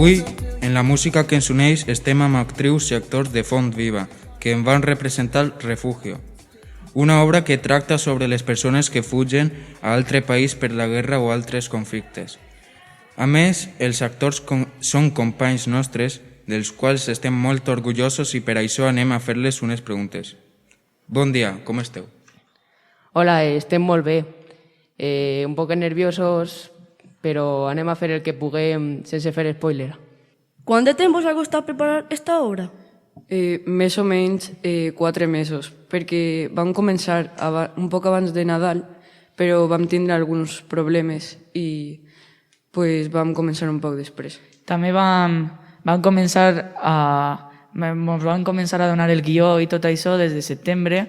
Avui, en la música que ens uneix, estem amb actrius i actors de Font Viva, que en van representar Refugio, una obra que tracta sobre les persones que fugen a altre país per la guerra o altres conflictes. A més, els actors són companys nostres, dels quals estem molt orgullosos i per això anem a fer-les unes preguntes. Bon dia, com esteu? Hola, estem molt bé. Un poc nerviosos, però anem a fer el que puguem sense fer spoiler. ¿Quant de temps us ha costat preparar esta obra? Més o menys 4 mesos, perquè vam començar un poc abans de Nadal, però vam tindre alguns problemes i pues, vam començar un poc després. També vam començar a donar el guió i tot això des de setembre,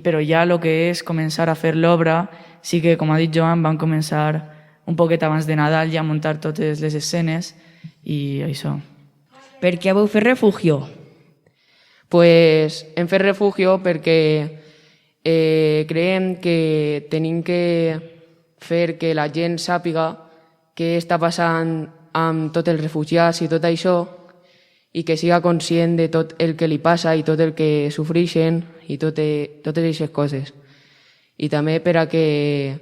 però ja el que és començar a fer l'obra, sí que, com ha dit Joan, vam començar un poquet abans de Nadal ja a muntar totes les escenes i això. Per què vau fer Refugio? Pues hem fet Refugio perquè creiem que tenim que fer que la gent sàpiga què està passant amb tots els refugiats i tot això i que siga conscient de tot el que li passa i tot el que sofreixen i totes aquestes coses. I també perquè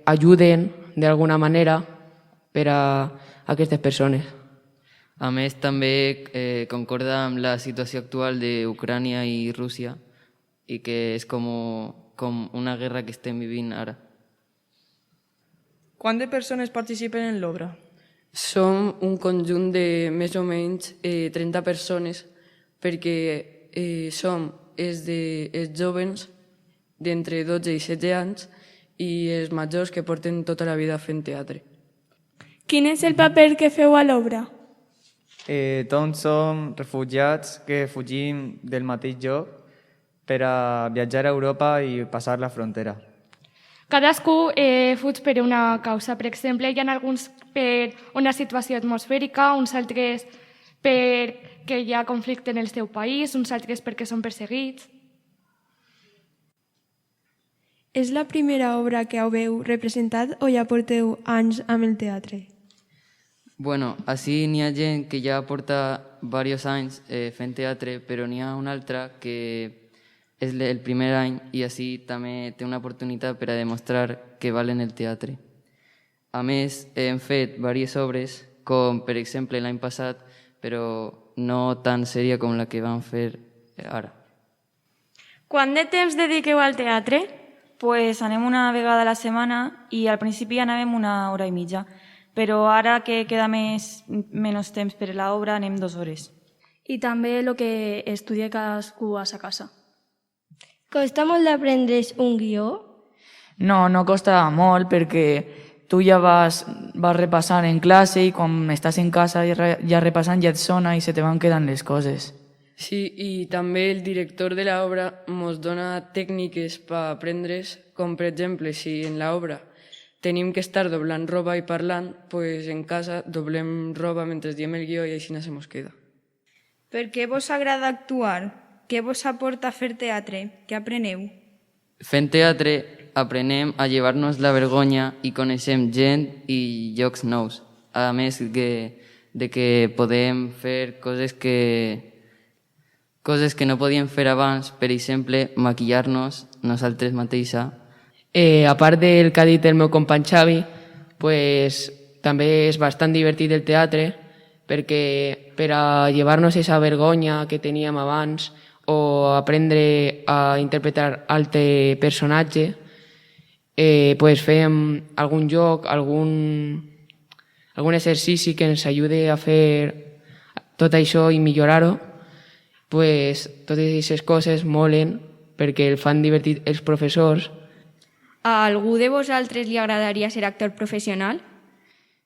ajuden d'alguna manera per a aquestes persones. A més, també concorda amb la situació actual d'Ucrània i Rússia i que és com una guerra que estem vivint ara. Quant de persones participen en l'obra? Som un conjunt de més o menys 30 persones perquè som els jovens d'entre 12 i 16 anys i els majors que porten tota la vida fent teatre. Quin és el paper que feu a l'obra? Tots som refugiats que fugim del mateix lloc per a viatjar a Europa i passar la frontera. Cadascú fuig per una causa. Per exemple, hi ha alguns per una situació atmosfèrica, uns altres perquè hi ha conflicte en el seu país, uns altres perquè són perseguits. És la primera obra que heu representat o ja porteu anys amb el teatre? Bueno, així n'hi ha gent que ja porta diversos anys fent teatre, però n'hi ha una altra que és el primer any i així també té una oportunitat per a demostrar que valen el teatre. A més, hem fet diverses obres, com per exemple l'any passat, però no tan sèria com la que vam fer ara. Quant de temps dediqueu al teatre? Pues anem una vegada a la setmana i al principi anàvem 1 hora i mitja, però ara que queda menys temps per a l'obra anem 2 hores. I també el que estudia cadascú a sa casa. Costa molt d'aprendre's un guió? No costa molt perquè tu ja vas repassant en classe i quan estàs en casa ja repassant ja et sona i se te van quedant les coses. Sí, i també el director de l'obra ens dona tècniques per aprendre's, com per exemple, si en l'obra tenim que estar doblant roba i parlant, pues en casa doblem roba mentre diem el guió i així no se mos queda. Per què vos agrada actuar? Què vos aporta fer teatre? Què apreneu? Fent teatre aprenem a llevar-nos la vergonya i coneixem gent i llocs nous. A més de que podem fer coses que no podíem fer abans, per exemple, maquillar-nos nosaltres mateixa. A part del que ha dit el meu company Xavi, pues, també és bastant divertit el teatre perquè per a llevar-nos aquesta vergonya que teníem abans o aprendre a interpretar altre personatge, pues fem algun joc, algun exercici que ens ajude a fer tot això i millorar-ho. Pues, totes aquestes coses molen perquè el fan divertit els professors. A algú de vosaltres li agradaria ser actor professional?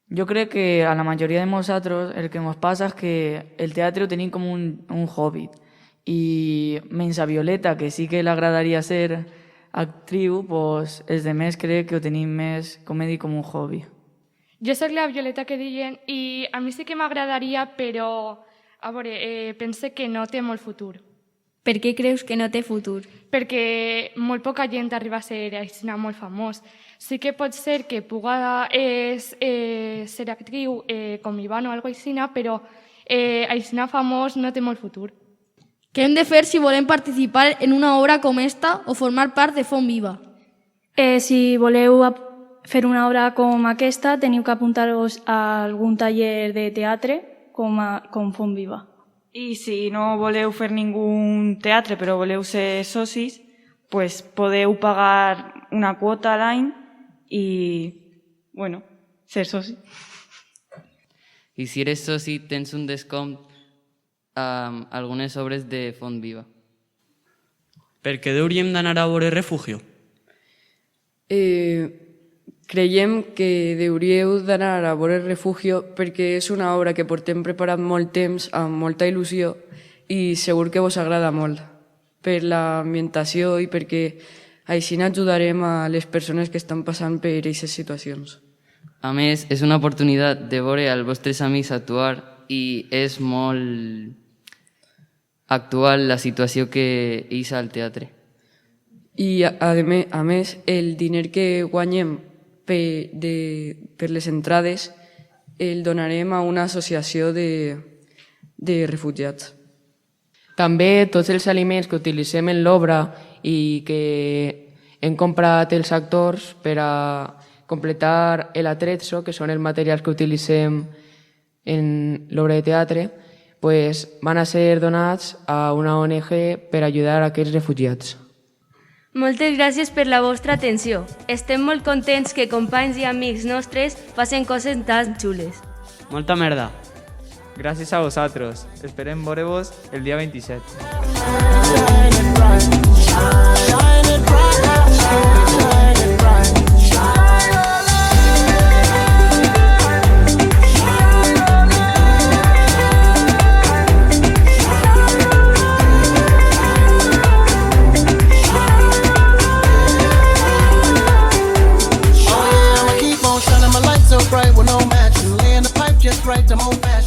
Jo crec que a la majoria de nosaltres el que ens passa és que el teatre ho tenim com un hobby i menys a Violeta, que sí que l'agradaria ser actriu, pues, els demés crec que ho tenim més, com he dit, com un hobby. Jo soc la Violeta que diuen i a mi sí que m'agradaria, però a veure, pense que no té molt futur. Per què creus que no té futur? Perquè molt poca gent arriba a ser així molt famós. Sí que pot ser que puga ser actriu com Iván o algo així, però així famós no té molt futur. Què hem de fer si volem participar en una obra com esta o formar part de Font Viva? Si voleu fer una obra com aquesta, teniu que apuntar-vos a algun taller de teatre com Font Viva. I si no voleu fer ningú teatre però voleu ser socis, pues podeu pagar una quota a l'any i, bueno, ser soci. I si eres soci tens un descompte a algunes obres de Font Viva. Per què hauríem d'anar a veure Refugio? Creiem que hauríeu d'anar a veure Refugio perquè és una obra que portem preparat molt temps, amb molta il·lusió, i segur que vos agrada molt per l'ambientació i perquè així ajudarem a les persones que estan passant per aquestes situacions. A més, és una oportunitat de veure els vostres amics actuar i és molt actual la situació que hi ha al teatre. I a més, el diner que guanyem per les entrades el donarem a una associació de refugiats. També tots els aliments que utilitzem en l'obra i que hem comprat els actors per a completar l'atrezzo, que són els materials que utilitzem en l'obra de teatre, pues van a ser donats a una ONG per ajudar a aquests refugiats. Moltes gràcies per la vostra atenció. Estem molt contents que companys i amics nostres facin coses tan xules. Molta merda. Gràcies a vosaltres. Esperem veure-vos el dia 27. So bright with no match and laying the pipe just right to old fashioned.